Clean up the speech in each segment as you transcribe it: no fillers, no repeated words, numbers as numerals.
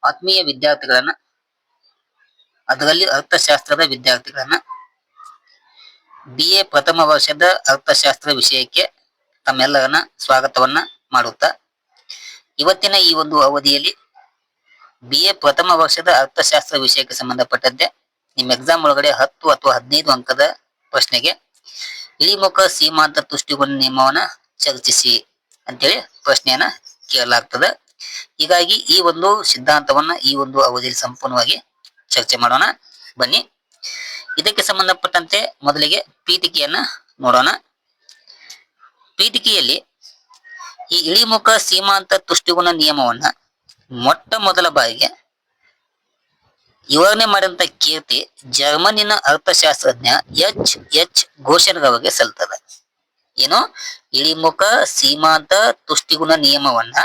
ಆತ್ಮೀಯ ವಿದ್ಯಾರ್ಥಿಗಳನ್ನ, ಅದರಲ್ಲಿ ಅರ್ಥಶಾಸ್ತ್ರದ ವಿದ್ಯಾರ್ಥಿಗಳನ್ನ BA ಪ್ರಥಮ ವರ್ಷದ ಅರ್ಥಶಾಸ್ತ್ರ ವಿಷಯಕ್ಕೆ ತಮ್ಮೆಲ್ಲರನ್ನ ಸ್ವಾಗತವನ್ನ ಮಾಡುತ್ತಾ, ಇವತ್ತಿನ ಈ ಒಂದು ಅವಧಿಯಲ್ಲಿ BA ಪ್ರಥಮ ವರ್ಷದ ಅರ್ಥಶಾಸ್ತ್ರ ವಿಷಯಕ್ಕೆ ಸಂಬಂಧಪಟ್ಟಂತೆ ನಿಮ್ಮ ಎಕ್ಸಾಮ್ ಒಳಗಡೆ 10 ಅಥವಾ 15 ಅಂಕದ ಪ್ರಶ್ನೆಗೆ ಇಳಿಮುಖ ಸೀಮಾಂತ ತುಷ್ಟಿಗುಣ ನಿಯಮವನ್ನ ಚರ್ಚಿಸಿ ಅಂತೇಳಿ ಪ್ರಶ್ನೆಯನ್ನ ಕೇಳಲಾಗ್ತದೆ. ಹೀಗಾಗಿ ಈ ಒಂದು ಸಿದ್ಧಾಂತವನ್ನ ಈ ಒಂದು ಅವಧಿಯಲ್ಲಿ ಸಂಪೂರ್ಣವಾಗಿ ಚರ್ಚೆ ಮಾಡೋಣ. ಬನ್ನಿ, ಇದಕ್ಕೆ ಸಂಬಂಧಪಟ್ಟಂತೆ ಮೊದಲಿಗೆ ಪೀಠಿಕೆಯನ್ನ ನೋಡೋಣ. ಪೀಠಿಕೆಯಲ್ಲಿ ಈ ಇಳಿಮುಖ ಸೀಮಾಂತ ತುಷ್ಟಿಗುಣ ನಿಯಮವನ್ನ ಮೊಟ್ಟ ಮೊದಲ ಬಾರಿಗೆ ವಿವರಣೆ ಮಾಡಿದಂತ ಕೀರ್ತಿ ಜರ್ಮನಿನ ಅರ್ಥಶಾಸ್ತ್ರಜ್ಞ H ಘೋಷನ್ರವರಿಗೆ ಸಲ್ತದೆ. ಏನು, ಇಳಿಮುಖ ಸೀಮಾಂತ ತುಷ್ಟಿಗುಣ ನಿಯಮವನ್ನ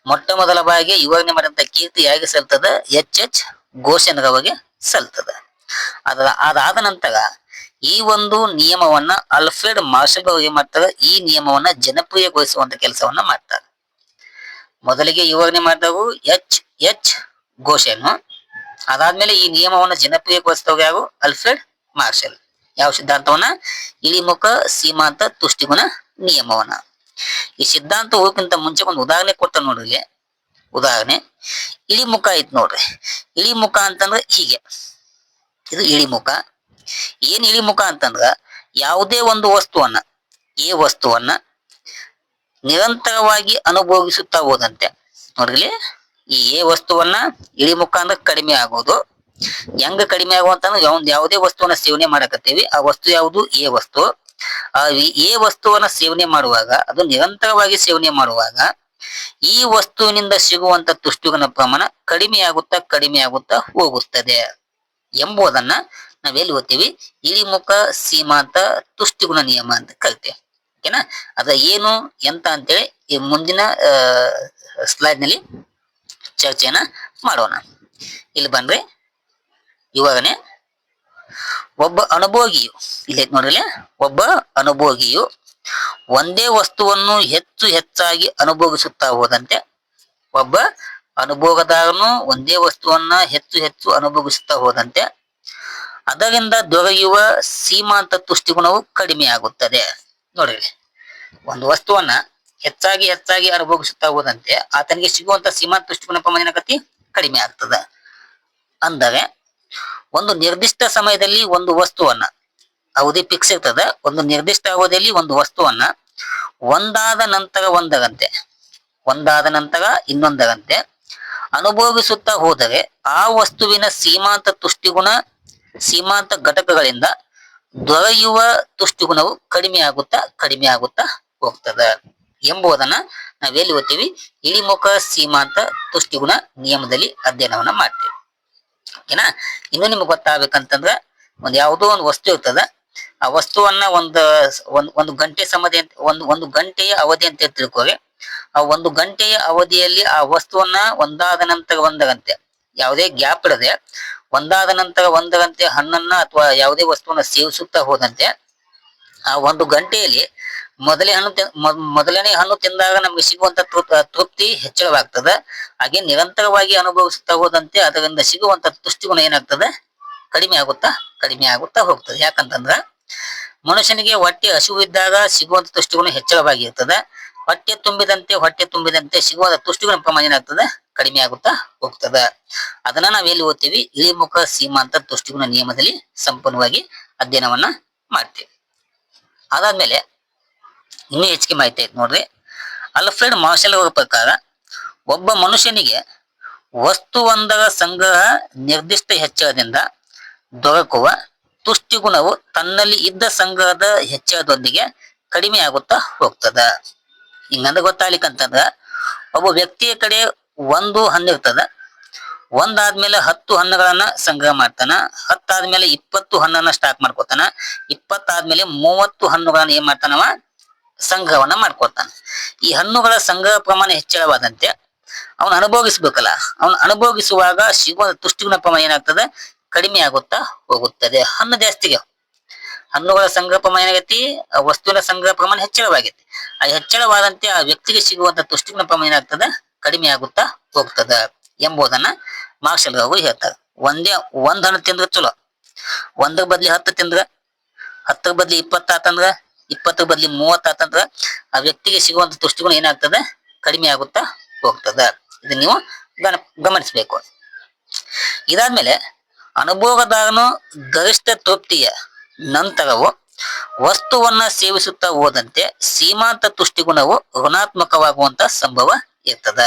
ಮೊಟ್ಟ ಮೊದಲ ಬಾರಿಗೆ ವಿವರಣೆ ಮಾಡಿದಂತ ಕೀರ್ತಿ ಯಾರಿಗೆ ಸಲ್ತದ? H ಘೋಷನ್ರವರಿಗೆ ಸಲ್ತದ. ಅದಾದ ನಂತರ ಈ ಒಂದು ನಿಯಮವನ್ನ ಆಲ್ಫ್ರೆಡ್ ಮಾರ್ಷಲ್ ಅವರು ಏನ್ ಮಾಡ್ತಾರೆ? ಈ ನಿಯಮವನ್ನ ಜನಪ್ರಿಯಗೊಳಿಸುವಂತ ಕೆಲಸವನ್ನ ಮಾಡ್ತಾರೆ. ಮೊದಲಿಗೆ ವಿವರಣೆ ಮಾಡಿದವರು H ಘೋಷನ್. ಅದಾದ್ಮೇಲೆ ಈ ನಿಯಮವನ್ನ ಜನಪ್ರಿಯಗೊಳಿಸಿದವರು ಯಾರು? Alfred marshal. ಯಾವ ಸಿದ್ಧಾಂತವನ್ನ? ಇಳಿಮುಖ ಸೀಮಾಂತ ತುಷ್ಟಿಗುಣ ನಿಯಮವನ್ನ. ಈ ಸಿದ್ಧಾಂತ ಹೋಗಕ್ಕಿಂತ ಮುಂಚೆ ಒಂದು ಉದಾಹರಣೆ ಕೊಟ್ಟ ನೋಡ್ರಿ. ಉದಾಹರಣೆ, ಇಳಿಮುಖ ಐತ್ ನೋಡ್ರಿ. ಇಳಿಮುಖ ಅಂತಂದ್ರೆ ಹೀಗೆ, ಇದು ಇಳಿಮುಖ. ಏನ್ ಇಳಿಮುಖ ಅಂತಂದ್ರ ಯಾವುದೇ ಒಂದು ವಸ್ತುವನ್ನ, ಈ ವಸ್ತುವನ್ನ ನಿರಂತರವಾಗಿ ಅನುಭವಿಸುತ್ತಾ ಹೋದಂತೆ ನೋಡ್ರಿ, ಈ ವಸ್ತುವನ್ನ ಇಳಿಮುಖ ಅಂದ್ರೆ ಕಡಿಮೆ ಆಗೋದು. ಹೆಂಗ ಕಡಿಮೆ ಆಗುವಂತಂದ್ರೆ ಯಾವುದೇ ವಸ್ತುವನ್ನ ಸೇವನೆ ಮಾಡಕತ್ತೀವಿ, ಆ ವಸ್ತು ಯಾವುದು? ಎ ವಸ್ತು. ಆ ಎ ವಸ್ತುವನ್ನ ಸೇವನೆ ಮಾಡುವಾಗ, ಅದು ನಿರಂತರವಾಗಿ ಸೇವನೆ ಮಾಡುವಾಗ ಈ ವಸ್ತುವಿನಿಂದ ಸಿಗುವಂತ ತುಷ್ಟುಗಳ ಪ್ರಮಾಣ ಕಡಿಮೆ ಆಗುತ್ತಾ ಹೋಗುತ್ತದೆ ಎಂಬುದನ್ನ ನಾವೆಲ್ಲಿ ಓದ್ತೀವಿ? ಇಳಿಮುಖ ಸೀಮಾಂತ ತುಷ್ಟಿಗುಣ ನಿಯಮ ಅಂತ ಕರಿತೇವೆ. ಓಕೆನಾ? ಅದ ಏನು ಎಂತ ಅಂತೇಳಿ ಈ ಮುಂದಿನ ಸ್ಲೈಡ್ ನಲ್ಲಿ ಚರ್ಚೆಯನ್ನ ಮಾಡೋಣ. ಇಲ್ಲಿ ಬಂದ್ರೆ ವಿವರಣೆ, ಒಬ್ಬ ಅನುಭೋಗಿಯು, ಇಲ್ಲಿ ನೋಡ್ರಿ, ಒಬ್ಬ ಅನುಭೋಗಿಯು ಒಂದೇ ವಸ್ತುವನ್ನು ಹೆಚ್ಚಾಗಿ ಅನುಭವಿಸುತ್ತಾ ಹೋದಂತೆ, ಒಬ್ಬ ಅನುಭೋಗದಾರನು ಒಂದೇ ವಸ್ತುವನ್ನ ಹೆಚ್ಚು ಅನುಭವಿಸುತ್ತಾ ಹೋದಂತೆ ಅದರಿಂದ ದೊರೆಯುವ ಸೀಮಾಂತ ತುಷ್ಟಿಗುಣವು ಕಡಿಮೆ ಆಗುತ್ತದೆ. ನೋಡ್ರಿ, ಒಂದು ವಸ್ತುವನ್ನ ಹೆಚ್ಚಾಗಿ ಅನುಭವಿಸುತ್ತಾ ಹೋದಂತೆ ಆತನಿಗೆ ಸಿಗುವಂತ ಸೀಮಾಂತ ತುಷ್ಟಿಗುಣ ಪ್ರಮಾಣ ಏನಾಗತಿ? ಕಡಿಮೆ ಆಗ್ತದ. ಅಂದರೆ ಒಂದು ನಿರ್ದಿಷ್ಟ ಸಮಯದಲ್ಲಿ ಒಂದು ವಸ್ತುವನ್ನ, ಅವಧಿ ಫಿಕ್ಸ್ ಇರ್ತದ, ಒಂದು ನಿರ್ದಿಷ್ಟ ಅವಧಿಯಲ್ಲಿ ಒಂದು ವಸ್ತುವನ್ನ ಒಂದಾದ ನಂತರ ಇನ್ನೊಂದರಂತೆ ಅನುಭವಿಸುತ್ತಾ ಹೋದರೆ ಆ ವಸ್ತುವಿನ ಸೀಮಾಂತ ಘಟಕಗಳಿಂದ ದೊರೆಯುವ ತುಷ್ಟಿಗುಣವು ಕಡಿಮೆ ಆಗುತ್ತಾ ಹೋಗ್ತದ ಎಂಬುದನ್ನ ನಾವೆಲ್ಲಿ ಓದ್ತೀವಿ? ಇಳಿಮುಖ ಸೀಮಾಂತ ತುಷ್ಟಿಗುಣ ನಿಯಮದಲ್ಲಿ ಅಧ್ಯಯನವನ್ನ ಮಾಡ್ತೇವೆ. ಓಕೆನಾ? ಇನ್ನು ನಿಮ್ಗೆ ಗೊತ್ತಾಗ್ಬೇಕಂತಂದ್ರ, ಯಾವುದೋ ಒಂದು ವಸ್ತು ಇರ್ತದ, ಆ ವಸ್ತುವನ್ನ ಒಂದು ಗಂಟೆ ಸಮಯ ಒಂದು ಗಂಟೆಯ ಅವಧಿ ಅಂತ ತಿಳ್ಕೋರಿ. ಆ ಒಂದು ಗಂಟೆಯ ಅವಧಿಯಲ್ಲಿ ಆ ವಸ್ತುವನ್ನ ಒಂದಾದ ನಂತರ ಒಂದರಂತೆ, ಯಾವುದೇ ಗ್ಯಾಪ್ ಇಡದೆ ಒಂದಾದ ನಂತರ ಒಂದರಂತೆ ಹಣ್ಣನ್ನ ಅಥವಾ ಯಾವುದೇ ವಸ್ತುವನ್ನ ಸೇವಿಸುತ್ತಾ ಹೋದಂತೆ ಆ ಒಂದು ಗಂಟೆಯಲ್ಲಿ ಮೊದಲನೇ ಹಣ್ಣು ತಿಂದಾಗ ನಮ್ಗೆ ಸಿಗುವಂತ ತೃಪ್ತಿ ಹೆಚ್ಚಳವಾಗ್ತದೆ. ಹಾಗೆ ನಿರಂತರವಾಗಿ ಅನುಭವಿಸುತ್ತಾ ಹೋದಂತೆ ಅದರಿಂದ ಸಿಗುವಂತ ತುಷ್ಟಿಗುಣ ಏನಾಗ್ತದೆ? ಕಡಿಮೆ ಆಗುತ್ತಾ ಹೋಗ್ತದೆ. ಯಾಕಂತಂದ್ರ ಮನುಷ್ಯನಿಗೆ ಹೊಟ್ಟೆ ಹಸಿವಿದ್ದಾಗ ಸಿಗುವಂತ ತುಷ್ಟಿಗುಣ ಹೆಚ್ಚಳವಾಗಿರ್ತದೆ. ಹೊಟ್ಟೆ ತುಂಬಿದಂತೆ ಸಿಗುವಂತ ತುಷ್ಟಿಗುಣ ಪ್ರಮಾಣ ಏನಾಗ್ತದೆ? ಕಡಿಮೆ ಆಗುತ್ತಾ ಹೋಗ್ತದೆ. ಅದನ್ನ ನಾವೆಲ್ಲಿ ಓದ್ತೀವಿ? ಇಳಿಮುಖ ಸೀಮಾಂತ ತುಷ್ಟಿಗುಣ ನಿಯಮದಲ್ಲಿ ಸಂಪೂರ್ಣವಾಗಿ ಅಧ್ಯಯನವನ್ನ ಮಾಡ್ತೀವಿ. ಅದಾದ್ಮೇಲೆ ಇನ್ನೂ ಹೆಚ್ಚಿಗೆ ಮಾಹಿತಿ ಐತೆ ನೋಡ್ರಿ. ಆಲ್ಫ್ರೆಡ್ ಮಾರ್ಷಲ್ ಅವರ ಪ್ರಕಾರ ಒಬ್ಬ ಮನುಷ್ಯನಿಗೆ ವಸ್ತುವೊಂದರ ಸಂಗ್ರಹ ನಿರ್ದಿಷ್ಟ ಹೆಚ್ಚಳದಿಂದ ದೊರಕುವ ತುಷ್ಟಿಗುಣವು ತನ್ನಲ್ಲಿ ಇದ್ದ ಸಂಗ್ರಹದ ಹೆಚ್ಚಳದೊಂದಿಗೆ ಕಡಿಮೆ ಆಗುತ್ತಾ ಹೋಗ್ತದ. ಹಿಂಗಂದ್ರೆ ಗೊತ್ತಾಗ್ಲಿಕ್ಕಂತಂದ್ರ, ಒಬ್ಬ ವ್ಯಕ್ತಿಯ ಕಡೆ ಒಂದು ಹಣ್ಣು ಇರ್ತದ, ಒಂದಾದ್ಮೇಲೆ 10 ಹಣ್ಣುಗಳನ್ನ ಸಂಗ್ರಹ ಮಾಡ್ತಾನ, 10 ಆದ್ಮೇಲೆ 20 ಹಣ್ಣನ್ನ ಸ್ಟಾಕ್ ಮಾಡ್ಕೋತಾನ, 20 ಆದ್ಮೇಲೆ 30 ಹಣ್ಣುಗಳನ್ನ ಏನ್ ಮಾಡ್ತಾನವ? ಸಂಗ್ರಹವನ್ನ ಮಾಡ್ಕೋತಾನ. ಈ ಹಣ್ಣುಗಳ ಸಂಗ್ರಹ ಪ್ರಮಾಣ ಹೆಚ್ಚಳವಾದಂತೆ ಅವನು ಅನುಭವಿಸ್ಬೇಕಲ್ಲ, ಅವನು ಅನುಭವಿಸುವಾಗ ಸಿಗುವ ತುಷ್ಟಿಗುಣ ಪ್ರಮಾಣ ಏನಾಗ್ತದೆ? ಕಡಿಮೆ ಆಗುತ್ತಾ ಹೋಗುತ್ತದೆ. ಹಣ್ಣು ಜಾಸ್ತಿಗೆ ಹಣ್ಣುಗಳ ಸಂಗ್ರಹ ಪ್ರಮಾಣ ಏನಾಗೈತಿ? ವಸ್ತುವಿನ ಸಂಗ್ರಹ ಪ್ರಮಾಣ ಹೆಚ್ಚಳವಾಗೈತಿ. ಆ ಹೆಚ್ಚಳವಾದಂತೆ ಆ ವ್ಯಕ್ತಿಗೆ ಸಿಗುವಂತ ತುಷ್ಟಿಗುಣ ಪ್ರಮಾಣ ಏನಾಗ್ತದೆ? ಕಡಿಮೆ ಆಗುತ್ತಾ ಹೋಗ್ತದ ಎಂಬುದನ್ನ ಮಾರ್ಷಲ್ ಅವರು ಹೇಳ್ತಾರೆ. ಒಂದ್ ಹಣ್ಣು ತಿಂದ್ರೆ ಚಲೋ, ಒಂದ್ರ ಬದ್ಲಿ 10 ತಿಂದ್ರ, 10 ಬದ್ಲಿ 20 ಆತಂದ್ರ, 20 ಬದ್ಲಿ 30 ಆತಂದ್ರ ಆ ವ್ಯಕ್ತಿಗೆ ಸಿಗುವಂತ ತುಷ್ಟಿಗುಣ ಏನಾಗ್ತದ, ಕಡಿಮೆ ಆಗುತ್ತಾ ಹೋಗ್ತದ. ಇದನ್ನ ನೀವು ಗಮನಿಸಬೇಕು. ಇದಾದ್ಮೇಲೆ ಅನುಭೋಗದಾರನು ಗರಿಷ್ಠ ತೃಪ್ತಿಯ ನಂತರವು ವಸ್ತುವನ್ನ ಸೇವಿಸುತ್ತಾ ಹೋದಂತೆ ಸೀಮಾಂತ ತುಷ್ಟಿಗುಣವು ಋಣಾತ್ಮಕವಾಗುವಂತ ಸಂಭವ ಇರ್ತದ.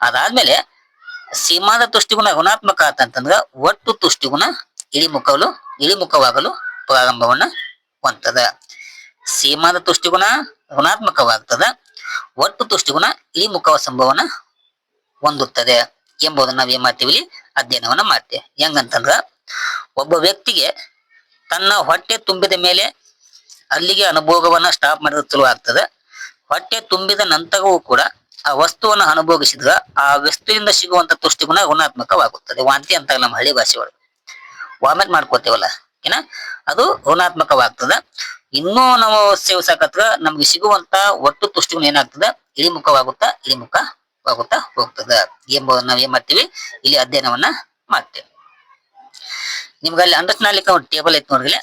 ಅದಾದ್ಮೇಲೆ ಸೀಮಾಂತ ತುಷ್ಟಿಗುಣ ಋಣಾತ್ಮಕ ಆತಂತಂದ್ರ ಒಟ್ಟು ತುಷ್ಟಿಗುಣ ಇಳಿಮುಖವಾಗಲು ಪ್ರಾರಂಭವನ್ನ ಹೊಂದದ. ಸೀಮಾಂತ ತುಷ್ಟಿಗುಣ ಋಣಾತ್ಮಕವಾಗ್ತದ, ಒಟ್ಟು ತುಷ್ಟಿಗುಣ ಇಳಿಮುಖವ ಸಂಭವನ ಹೊಂದುತ್ತದೆ ಎಂಬುದನ್ನ ನಾವೇನ್ ಮಾಡ್ತೀವಿ, ಇಲ್ಲಿ ಅಧ್ಯಯನವನ್ನ ಮಾಡ್ತೇವೆ. ಹೆಂಗಂತಂದ್ರ ಒಬ್ಬ ವ್ಯಕ್ತಿಗೆ ತನ್ನ ಹೊಟ್ಟೆ ತುಂಬಿದ ಮೇಲೆ ಅಲ್ಲಿಗೆ ಅನುಭೋಗವನ್ನ ಸ್ಟಾಪ್ ಮಾಡಿದ್ರೆ ಚಲೋ ಆಗ್ತದೆ. ಹೊಟ್ಟೆ ತುಂಬಿದ ನಂತರವೂ ಕೂಡ ಆ ವಸ್ತುವನ್ನ ಅನುಭೋಗಿಸಿದ್ರ ಆ ವಸ್ತುವಿಂದ ಸಿಗುವಂತ ತುಷ್ಟಿಗುಣ ಋಣಾತ್ಮಕವಾಗುತ್ತದೆ. ವಾಂತಿ ಅಂತ ನಮ್ಮ ಹಳ್ಳಿ ಭಾಷೆ ಒಳಗೆ ವಾಮಿಟ್ ಮಾಡ್ಕೋತೇವಲ್ಲ ಏನ, ಅದು ಋಣಾತ್ಮಕವಾಗ್ತದ. ಇನ್ನೂ ನಾವು ಸೇವಿಸಾಕತ್ರ ನಮ್ಗೆ ಸಿಗುವಂತ ಒಟ್ಟು ತುಷ್ಟಿಗುಣ ಏನಾಗ್ತದ, ಇಳಿಮುಖವಾಗುತ್ತಾ ಹೋಗ್ತದ ಎಂಬುದನ್ನ ನಾವ್ ಏನ್ ಮಾಡ್ತೀವಿ, ಇಲ್ಲಿ ಅಧ್ಯಯನವನ್ನ ಮಾಡ್ತೇವೆ. ನಿಮ್ಗೆ ಅಲ್ಲಿ ಅಂಡರ್ಸ್ಟ್ಯಾಂಡ್ಲಿಕ್ಕೆ ಒಂದು ಟೇಬಲ್ ಐತಿ ನೋಡ್ರಿ.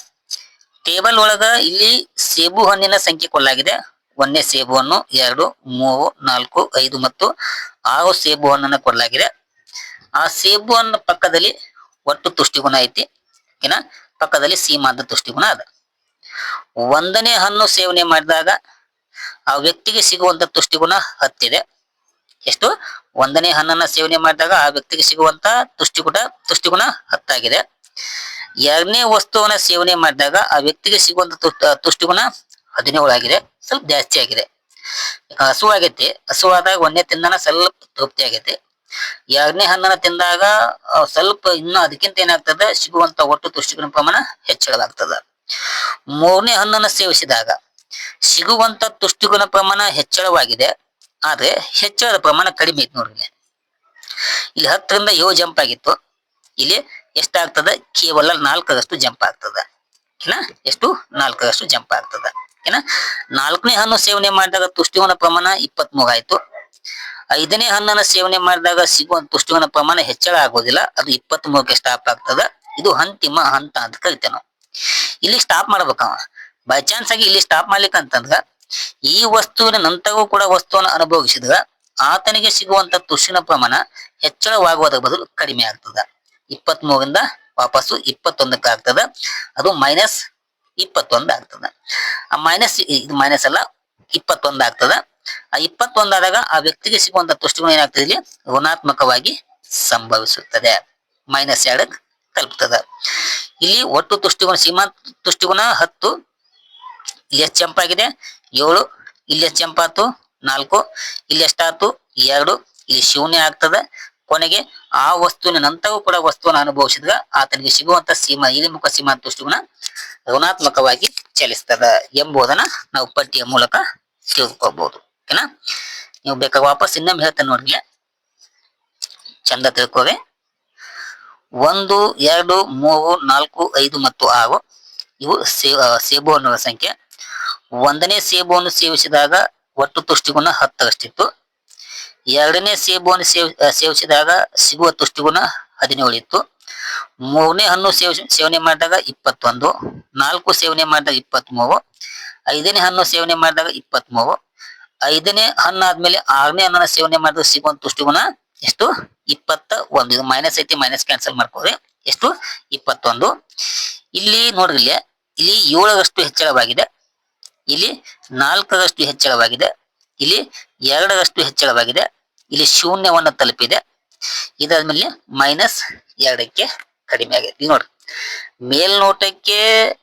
ಟೇಬಲ್ ಒಳಗ ಇಲ್ಲಿ ಸೇಬು ಹಣ್ಣಿನ ಸಂಖ್ಯೆ ಕೊಡಲಾಗಿದೆ. 1ನೇ ಸೇಬು ಹಣ್ಣು, 2, 3, 4, 5 ಮತ್ತು 6 ಸೇಬು ಹಣ್ಣನ್ನ ಕೊಡಲಾಗಿದೆ. ಆ ಸೇಬು ಹಣ್ಣು ಪಕ್ಕದಲ್ಲಿ ಒಟ್ಟು ತುಷ್ಟಿಗುಣ ಐತಿ, ಏನ ಪಕ್ಕದಲ್ಲಿ ಸೀಮಾಂತ ತುಷ್ಟಿಗುಣ ಅದ. 1ನೇ ಹಣ್ಣು ಸೇವನೆ ಮಾಡಿದಾಗ ಆ ವ್ಯಕ್ತಿಗೆ ಸಿಗುವಂತ ತುಷ್ಟಿಗುಣ 10 ಇದೆ. ಎಷ್ಟು? 1ನೇ ಹಣ್ಣನ್ನ ಸೇವನೆ ಮಾಡಿದಾಗ ಆ ವ್ಯಕ್ತಿಗೆ ಸಿಗುವಂತ ತುಷ್ಟಿಗುಣ 10 ಆಗಿದೆ. 2ನೇ ವಸ್ತುವನ್ನ ಸೇವನೆ ಮಾಡಿದಾಗ ಆ ವ್ಯಕ್ತಿಗೆ ಸಿಗುವಂತ ತುಷ್ಟಿಗುಣ 17 ಆಗಿದೆ, ಸ್ವಲ್ಪ ಜಾಸ್ತಿ ಆಗಿದೆ. ಹಸುವಾಗೈತಿ, ಹಸುವಾದಾಗ 1ನೇ ತಿಂದಾನ ಸ್ವಲ್ಪ ತೃಪ್ತಿ ಆಗೈತಿ. 2ನೇ ಹಣ್ಣನ್ನ ತಿಂದಾಗ ಸ್ವಲ್ಪ ಇನ್ನು ಅದಕ್ಕಿಂತ ಏನಾಗ್ತದೆ, ಸಿಗುವಂತ ಒಟ್ಟು ತುಷ್ಟಿಗುಣ ಪ್ರಮಾಣ ಹೆಚ್ಚಳವಾಗ್ತದ. 3ನೇ ಹಣ್ಣನ್ನ ಸೇವಿಸಿದಾಗ ಸಿಗುವಂತ ತುಷ್ಟಿಗುಣ ಪ್ರಮಾಣ ಹೆಚ್ಚಳವಾಗಿದೆ, ಆದ್ರೆ ಹೆಚ್ಚಳದ ಪ್ರಮಾಣ ಕಡಿಮೆ ಐತಿ ನೋಡ್ರಿ. ಇಲ್ಲಿ 10ರಿಂದ 7 ಜಂಪ್ ಆಗಿತ್ತು, ಇಲ್ಲಿ ಎಷ್ಟಾಗ್ತದ, ಕೇವಲ 4ರಷ್ಟು ಜಂಪ್ ಆಗ್ತದ. ಎಷ್ಟು? 4ರಷ್ಟು ಜಂಪ್ ಆಗ್ತದ. 4ನೇ ಹಣ್ಣು ಸೇವನೆ ಮಾಡಿದಾಗ ತುಷ್ಟಿಗುಣ ಪ್ರಮಾಣ 23 ಆಯ್ತು. 5ನೇ ಹಣ್ಣನ್ನ ಸೇವನೆ ಮಾಡಿದಾಗ ಸಿಗುವಂತ ತುಷ್ಟಿಗುಣ ಪ್ರಮಾಣ ಹೆಚ್ಚಳ ಆಗೋದಿಲ್ಲ, ಅದು 23ಕ್ಕೆ ಸ್ಟಾಪ್ ಆಗ್ತದ. ಇದು ಅಂತಿಮ ಹಂತ ಅಂತ ಕರಿತೇವೆ ನಾವು. ಇಲ್ಲಿ ಸ್ಟಾಪ್ ಮಾಡ್ಬೇಕವ. ಬೈ ಚಾನ್ಸ್ ಆಗಿ ಇಲ್ಲಿ ಸ್ಟಾಪ್ ಮಾಡ್ಲಿಕ್ಕೆ ಅಂತಂದ್ರ ಈ ವಸ್ತುವಿನ ನಂತರವೂ ಕೂಡ ವಸ್ತುವನ್ನು ಅನುಭವಿಸಿದ್ರ ಆತನಿಗೆ ಸಿಗುವಂತ ತುಷ್ಟಿನ ಪ್ರಮಾಣ ಹೆಚ್ಚಳವಾಗುವುದರ ಬದಲು ಕಡಿಮೆ ಆಗ್ತದ. 23ರಿಂದ ವಾಪಸ್ಸು 21ಕ್ಕೆ ಆಗ್ತದ, ಅದು -21 ಆಗ್ತದ. ಆ ಇದು ಮೈನಸ್ ಅಲ್ಲ, 21 ಆಗ್ತದ. ಆ 21 ಆದಾಗ ಆ ವ್ಯಕ್ತಿಗೆ ಸಿಗುವಂತ ತುಷ್ಟಿಗುಣ ಏನಾಗ್ತದೆ, ಇಲ್ಲಿ ಋಣಾತ್ಮಕವಾಗಿ ಸಂಭವಿಸುತ್ತದೆ, -2ಕ್ಕೆ ತಲುಪ್ತದ. ಇಲ್ಲಿ ಒಟ್ಟು ತುಷ್ಟಿಗುಣ ಸೀಮಾಂತ ತುಷ್ಟಿಗುಣ 10, ಇಲ್ಲಿ ಎಷ್ಟು ಜಂಪ್ ಆಗಿದೆ, 7, ಇಲ್ಲಿ ಎಷ್ಟು ಜಂಪ್ ಆಯ್ತು, 4, ಇಲ್ಲಿ ಎಷ್ಟಾಯ್ತು, 2, ಇಲ್ಲಿ ಶೂನ್ಯ ಆಗ್ತದ. ಕೊನೆಗೆ ಆ ವಸ್ತುವಿನ ನಂತರವೂ ಕೂಡ ವಸ್ತುವನ್ನು ಅನುಭವಿಸಿದಾಗ ಆತನಿಗೆ ಸಿಗುವಂತ ಇಳಿಮುಖ ಸೀಮಾಂತ ತುಷ್ಟಿಗುಣ ಋಣಾತ್ಮಕವಾಗಿ ಚಲಿಸ್ತದ ಎಂಬುದನ್ನ ನಾವು ಪಟ್ಟಿಯ ಮೂಲಕ ತಿಳ್ಕೋಬಹುದು. ಓಕೆನಾ? ನೀವು ಬೇಕಾಗ ವಾಪಸ್ ಇನ್ನೊಮ್ಮೆ ಹೇಳ್ತೇನೆ ನೋಡ್ರಿ, ಚಂದ ತಿಳ್ಕೋವೆ. 1, 2, 3, 4, 5 ಮತ್ತು 6 ಇವು ಸೇಬು ಹಣ್ಣುಗಳ ಸಂಖ್ಯೆ. 1ನೇ ಸೇಬುವನ್ನು ಸೇವಿಸಿದಾಗ ಒಟ್ಟು ತುಷ್ಟಿಗುಣ 10ರಷ್ಟಿತ್ತು. 2ನೇ ಸೇಬುವನ್ನು ಸೇವಿಸಿದಾಗ ಸಿಗುವ ತುಷ್ಟಿಗುಣ 17 ಇತ್ತು. 3ನೇ ಹಣ್ಣು ಸೇವನೆ ಮಾಡಿದಾಗ 21, 4 ಸೇವನೆ ಮಾಡಿದಾಗ 23, 5ನೇ ಹಣ್ಣು ಸೇವನೆ ಮಾಡಿದಾಗ 23, 5ನೇ ಹಣ್ಣು ಆದ್ಮೇಲೆ 6ನೇ ಹಣ್ಣನ್ನ ಸೇವನೆ ಮಾಡಿದಾಗ ಸಿಗುವಂತ ತುಷ್ಟಿಗುಣ ಎಷ್ಟು? 21. ಇದು ಮೈನಸ್ ಐತಿ, ಮೈನಸ್ ಕ್ಯಾನ್ಸಲ್ ಮಾಡ್ಕೋರಿ. ಎಷ್ಟು? 21. ಇಲ್ಲಿ ನೋಡ್ರಿ, ಇಲ್ಲಿ 7ರಷ್ಟು ಹೆಚ್ಚಳವಾಗಿದೆ, ಇಲ್ಲಿ 4ರಷ್ಟು ಹೆಚ್ಚಳವಾಗಿದೆ, ಇಲ್ಲಿ 2ರಷ್ಟು ಹೆಚ್ಚಳವಾಗಿದೆ, ಇಲ್ಲಿ ಶೂನ್ಯವನ್ನ ತಲುಪಿದೆ. ಇದಾದ್ಮೇಲೆ -2ಕ್ಕೆ ಕಡಿಮೆ ಆಗೈತಿ. ನೋಡ್ರಿ, ಮೇಲ್ನೋಟಕ್ಕೆ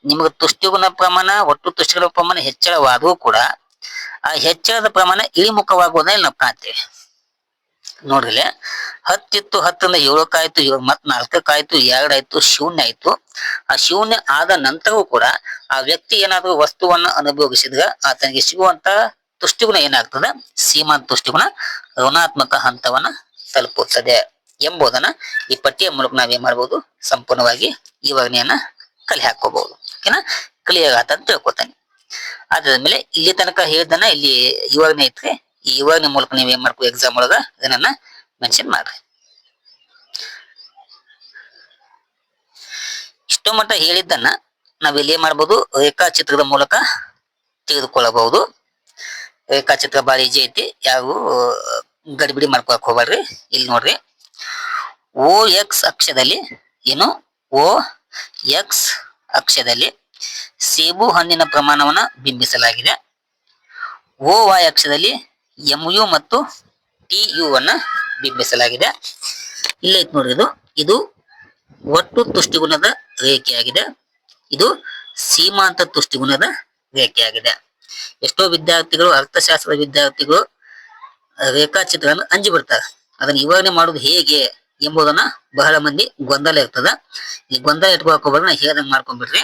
ನಿಮಗೆ ತುಷ್ಟಿಗುಣ ಪ್ರಮಾಣ, ಒಟ್ಟು ತುಷ್ಟಿಗುಣ ಪ್ರಮಾಣ ಹೆಚ್ಚಳವಾದರೂ ಕೂಡ ಆ ಹೆಚ್ಚಳದ ಪ್ರಮಾಣ ಇಳಿಮುಖವಾಗುವುದನ್ನ ನಾವು ಕಾಣ್ತೇವೆ. ನೋಡ್ರಿ, 10 ಇತ್ತು, 10ರಿಂದ 7ಕ್ಕೆ ಆಯ್ತು, 7 ಮತ್ 4ಕ್ಕೆ ಆಯ್ತು, 2 ಆಯ್ತು, ಶೂನ್ಯ ಆಯ್ತು. ಆ ಶೂನ್ಯ ಆದ ನಂತರವೂ ಕೂಡ ಆ ವ್ಯಕ್ತಿ ಏನಾದ್ರೂ ವಸ್ತುವನ್ನ ಅನುಭವಿಸಿದಾಗ ಆತನಿಗೆ ಸಿಗುವಂತ ತುಷ್ಟಿಗುಣ ಏನಾಗ್ತದೆ, ಸೀಮಾಂತ ತುಷ್ಟಿಗುಣ ಋಣಾತ್ಮಕ ಹಂತವನ್ನ ತಲುಪುತ್ತದೆ ಎಂಬುದನ್ನ ಈ ಪಟ್ಟಿಯ ಮೂಲಕ ನಾವೇನ್ ಮಾಡ್ಬೋದು, ಸಂಪೂರ್ಣವಾಗಿ ಈ ವರ್ಣೆಯನ್ನ ಕಲೆ ಹಾಕೋಬಹುದು. ಓಕೆನಾ? ಕ್ಲಿಯರ್ ಆತ ಅಂತ ತಿಳ್ಕೊತಾನೆ. ಅದಾದ್ಮೇಲೆ ಇಲ್ಲಿ ತನಕ ಹೇಳ್ದನ ಇಲ್ಲಿ ಈ ವರ್ಣೆ ಐತ್ರಿ, ಈ ವರ್ಣೆ ಮೂಲಕ ನೀವ್ ಏನ್ ಮಾಡ್ಕೋ, ಎಕ್ಸಾಮ್ ಒಳಗ ಇದನ್ನ ಮೆನ್ಷನ್ ಮಾಡ್ರಿ. ಇಷ್ಟು ಮಟ್ಟ ಹೇಳಿದ್ದನ್ನ ನಾವಿಲ್ಲಿ ಏನ್ ಮಾಡ್ಬೋದು, ರೇಖಾಚಿತ್ರದ ಮೂಲಕ ತೆಗೆದುಕೊಳ್ಳಬಹುದು. ರೇಖಾಚಿತ್ರ ಬಾರಿ ಈಜಿ ಐತಿ, ಯಾವ ಗಡಿಬಿಡಿ ಮಾಡ್ಕೊಳಕ್ ಹೋಗ್ಬೇಡ್ರಿ. ಇಲ್ಲಿ ನೋಡ್ರಿ, ಓ ಎಕ್ಸ್ ಅಕ್ಷದಲ್ಲಿ ಏನು, ಓ ಎಕ್ಸ್ ಅಕ್ಷದಲ್ಲಿ ಸೇಬು ಹಣ್ಣಿನ ಪ್ರಮಾಣವನ್ನ ಬಿಂಬಿಸಲಾಗಿದೆ. ಓ ವೈ ಅಕ್ಷದಲ್ಲಿ MU ಮತ್ತು TU ಅನ್ನ ಬಿಂಬಿಸಲಾಗಿದೆ. ಇಲ್ಲ ಐತ್ ನೋಡ್ರಿ, ಇದು ಒಟ್ಟು ತುಷ್ಟಿಗುಣದ ರೇಖೆಯಾಗಿದೆ. ಇದು ಸೀಮಾಂತ ತುಷ್ಟಿಗುಣದ ರೇಖೆಯಾಗಿದೆ. ಎಷ್ಟೋ ವಿದ್ಯಾರ್ಥಿಗಳು, ಅರ್ಥಶಾಸ್ತ್ರದ ವಿದ್ಯಾರ್ಥಿಗಳು ರೇಖಾಚಿತ್ರವನ್ನು ಅಂಜಿ ಬಿಡ್ತಾರೆ. ಅದನ್ನ ವಿವರಣೆ ಮಾಡುವುದು ಹೇಗೆ ಎಂಬುದನ್ನ ಬಹಳ ಮಂದಿ ಗೊಂದಲ ಇರ್ತದ. ಈ ಗೊಂದಲ ಇಟ್ಕೊಳಕ್ ಹೋಗ್ಬಾರ್ದು, ನಾ ಹೇಳ್ದಂಗ್ ಮಾಡ್ಕೊಂಡ್ಬಿಡ್ರಿ.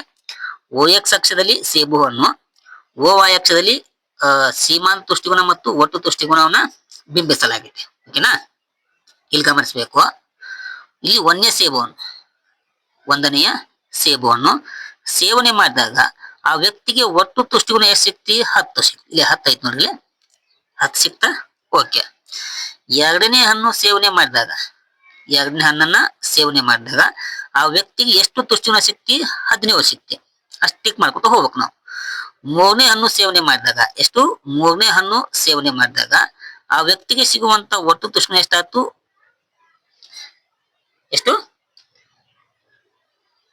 ಓ ಎಕ್ಸ್ ಅಕ್ಷದಲ್ಲಿ ಸೇಬು ಹಣ್ಣು, ಓ ವೈ ಅಕ್ಷದಲ್ಲಿ ಸೀಮಾಂತ ತುಷ್ಟಿಗುಣ ಮತ್ತು ಒಟ್ಟು ತುಷ್ಟಿಗುಣವನ್ನ ಬಿಂಬಿಸಲಾಗಿದೆ. ಓಕೆನಾ, ಇಲ್ಲಿ ಗಮನಿಸಬೇಕು. ಇಲ್ಲಿ ಒಂದನೆಯ ಸೇಬು ಹಣ್ಣು ಸೇವನೆ ಮಾಡಿದಾಗ ಆ ವ್ಯಕ್ತಿಗೆ ಒಟ್ಟು ತುಷ್ಟಿಗುಣ ಎಷ್ಟು ಸಿಕ್ತಿ, 10 ಸಿಕ್ತಿ. ಇಲ್ಲಿ 10 ಐತಿ ನೋಡ್ರಿ, 10 ಸಿಕ್ತಾ. ಓಕೆ, ಎರಡನೇ ಹಣ್ಣನ್ನು ಸೇವನೆ ಮಾಡಿದಾಗ ಆ ವ್ಯಕ್ತಿಗೆ ಎಷ್ಟು ತುಷ್ಟಿಗುಣ ಸಿಕ್ತಿ, 17 ಸಿಕ್ತಿ. ಅಷ್ಟು ಟಿಕ್ ಮಾಡ್ಕೊತ ಹೋಗ್ಬೇಕು ನಾವು. ಮೂರನೇ ಹಣ್ಣು ಸೇವನೆ ಮಾಡಿದಾಗ ಆ ವ್ಯಕ್ತಿಗೆ ಸಿಗುವಂತ ಒಟ್ಟು ತುಷ್ಟಿಗುಣ ಎಷ್ಟಾಯ್ತು, ಎಷ್ಟು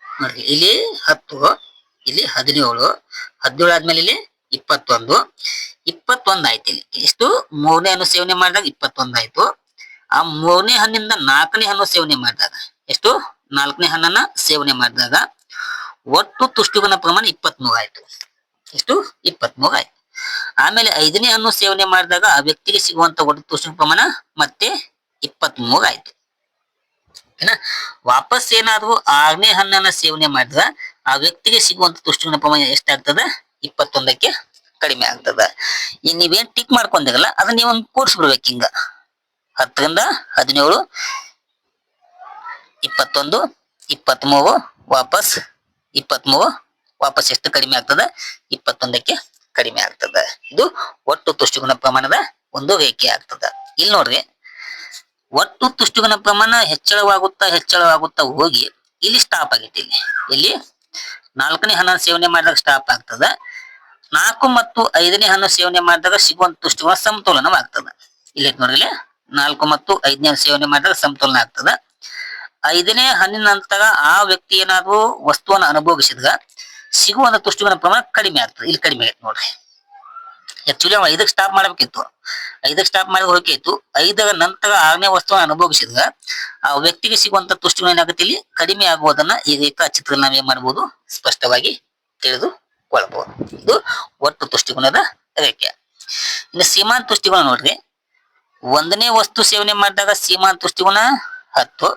ನೋಡಿ, ಇಲ್ಲಿ 10, ಇಲ್ಲಿ 17, 17 ಆದ್ಮೇಲೆ ಇಲ್ಲಿ 21 ಆಯ್ತು. ಇಲ್ಲಿ ಎಷ್ಟು, ಮೂರನೇ ಹಣ್ಣು ಸೇವನೆ ಮಾಡಿದಾಗ 21 ಆಯ್ತು. ಆ ಮೂರನೇ ಹಣ್ಣಿಂದ 4ನೇ ಹಣ್ಣು ಸೇವನೆ ಮಾಡಿದಾಗ ಎಷ್ಟು, 4ನೇ ಹಣ್ಣನ್ನ ಸೇವನೆ ಮಾಡಿದಾಗ ಒಟ್ಟು ತುಷ್ಟಿಗುಣ ಪ್ರಮಾಣ 23 ಆಯ್ತು. ಎಷ್ಟು, 23 ಆಯ್ತು. ಆಮೇಲೆ 5ನೇ ಹಣ್ಣು ಸೇವನೆ ಮಾಡಿದಾಗ ಆ ವ್ಯಕ್ತಿಗೆ ಸಿಗುವಂತ ಒಟ್ಟು ತುಷ್ಟಿಗುಣ ಪ್ರಮಾಣ ಮತ್ತೆ 23 ಆಯ್ತು. ವಾಪಸ್ ಏನಾದ್ರು 6ನೇ ಹಣ್ಣನ್ನ ಸೇವನೆ ಮಾಡಿದ್ರ ಆ ವ್ಯಕ್ತಿಗೆ ಸಿಗುವಂತ ತುಷ್ಟಿಗುಣ ಪ್ರಮಾಣ ಎಷ್ಟಾಗ್ತದ, 21ಕ್ಕೆ ಕಡಿಮೆ ಆಗ್ತದ. ಈಗ ನೀವೇನ್ ಟಿಕ್ ಮಾಡ್ಕೊಂಡಿರಲ್ಲ ಅದನ್ನ ನೀವು ಕೂಡಿಸ್ಬಿಡ್ಬೇಕು. ಹಿಂಗ 10ರಿಂದ 17, 21, 23, ವಾಪಸ್ 23, ವಾಪಸ್ ಎಷ್ಟು ಕಡಿಮೆ ಆಗ್ತದ, 21ಕ್ಕೆ ಕಡಿಮೆ ಆಗ್ತದ. ಇದು ಒಟ್ಟು ತುಷ್ಟಿಗುಣ ಪ್ರಮಾಣದ ಒಂದು ರೇಖೆ ಆಗ್ತದ. ಇಲ್ಲಿ ನೋಡ್ರಿ, ಒಟ್ಟು ತುಷ್ಟಿಗುಣ ಪ್ರಮಾಣ ಹೆಚ್ಚಳವಾಗುತ್ತಾ ಹೋಗಿ ಇಲ್ಲಿ ಸ್ಟಾಪ್ ಆಗೈತಿ. ಇಲ್ಲಿ 4ನೇ ಹಣ್ಣು ಸೇವನೆ ಮಾಡಿದಾಗ ಸ್ಟಾಪ್ ಆಗ್ತದ. 4 ಮತ್ತು 5ನೇ ಹಣ್ಣು ಸೇವನೆ ಮಾಡಿದಾಗ ಸಿಗುವಂತ ತುಷ್ಟಿಗುಣ ಸಮತೋಲನವಾಗ್ತದ. ಇಲ್ಲಿ ನೋಡ್ರಿ, 4 ಮತ್ತು 5ನೇ ಸೇವನೆ ಮಾಡಿದಾಗ ಸಮತೋಲನ ಆಗ್ತದ. 5ನೇ ಹಣ್ಣಿನ ನಂತರ ಆ ವ್ಯಕ್ತಿ ಏನಾದ್ರು ವಸ್ತುವನ್ನು ಅನುಭವಿಸಿದಾಗ ಸಿಗುವಂತ ತುಷ್ಟಿಗುಣ ಪ್ರಮಾಣ ಕಡಿಮೆ ಆಗ್ತದೆ. ಇಲ್ಲಿ ಕಡಿಮೆ ಆಯ್ತು ನೋಡ್ರಿ. ಆಕ್ಚುಲಿ 5ಕ್ಕೆ ಸ್ಟಾಪ್ ಮಾಡ್ಬೇಕಿತ್ತು, 5ಕ್ಕೆ ಸ್ಟಾಪ್ ಮಾಡಿ ಹೋಗಿತ್ತು. 5ರ ನಂತರ 6ನೇ ವಸ್ತುವನ್ನು ಅನುಭವಿಸಿದಾಗ ಆ ವ್ಯಕ್ತಿಗೆ ಸಿಗುವಂತ ತುಷ್ಟಿಗುಣ ಏನಾಗುತ್ತೆ, ಇಲ್ಲಿ ಕಡಿಮೆ ಆಗುವುದನ್ನ ಈ ರೇಖಾಚಿತ್ರದಲ್ಲಿ ನಾವ್ ಏನ್ ಮಾಡ್ಬೋದು, ಸ್ಪಷ್ಟವಾಗಿ ತಿಳಿದುಕೊಳ್ಬಹುದು. ಇದು ಒಟ್ಟು ತುಷ್ಟಿಗುಣದ ರೇಖೆ. ಇನ್ನು ಸೀಮಾಂತ ತುಷ್ಟಿಗುಣ ನೋಡ್ರಿ, 1ನೇ ವಸ್ತು ಸೇವನೆ ಮಾಡಿದಾಗ ಸೀಮಾಂತ ತುಷ್ಟಿಗುಣ 10,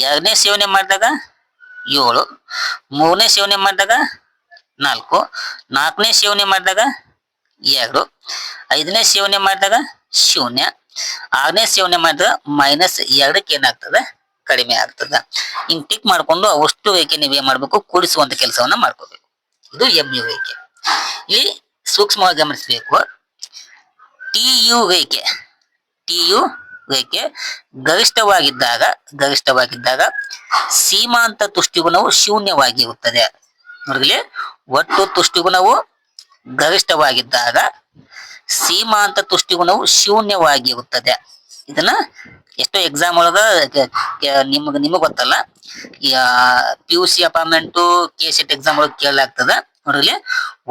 2ನೇ ಸೇವನೆ ಮಾಡಿದಾಗ 7, 3ನೇ ಸೇವನೆ ಮಾಡಿದಾಗ 4, 4ನೇ ಸೇವನೆ ಮಾಡಿದಾಗ 2, 5ನೇ ಸೇವನೆ ಮಾಡಿದಾಗ 0, 6ನೇ ಸೇವನೆ ಮಾಡಿದಾಗ -2ಕ್ಕೆ ಏನಾಗ್ತದ, ಕಡಿಮೆ ಆಗ್ತದ. ಹಿಂಗ್ ಟಿಕ್ ಮಾಡ್ಕೊಂಡು ಅವಷ್ಟು ರೇಖೆ ನೀವೇ ಮಾಡ್ಬೇಕು, ಕೂಡಿಸುವಂತ ಕೆಲಸವನ್ನ ಮಾಡ್ಕೋಬೇಕು. ಇದು MU ರೇಖೆ. ಇಲ್ಲಿ ಸೂಕ್ಷ್ಮವಾಗಿ ಗಮನಿಸಬೇಕು. TU ರೇಖೆ ಗರಿಷ್ಠವಾಗಿದ್ದಾಗ ಸೀಮಾಂತ ತುಷ್ಟಿಗುಣವು ಶೂನ್ಯವಾಗಿರುತ್ತದೆ. ನೋಡ್ರಿ, ಒಟ್ಟು ತುಷ್ಟಿಗುಣವು ಗರಿಷ್ಠವಾಗಿದ್ದಾಗ ಸೀಮಾಂತ ತುಷ್ಟಿಗುಣವು ಶೂನ್ಯವಾಗಿರುತ್ತದೆ. ಇದನ್ನ ಎಷ್ಟೋ ಎಕ್ಸಾಮ್ ಒಳಗ ನಿಮಗ್ ಗೊತ್ತಲ್ಲ, PUC ಅಪಾರ್ಟ್ಮೆಂಟ್ KCET ಎಕ್ಸಾಮ್ ಒಳಗೆ ಕೇಳಲಾಗ್ತದ. ನೋಡ್ರಿ,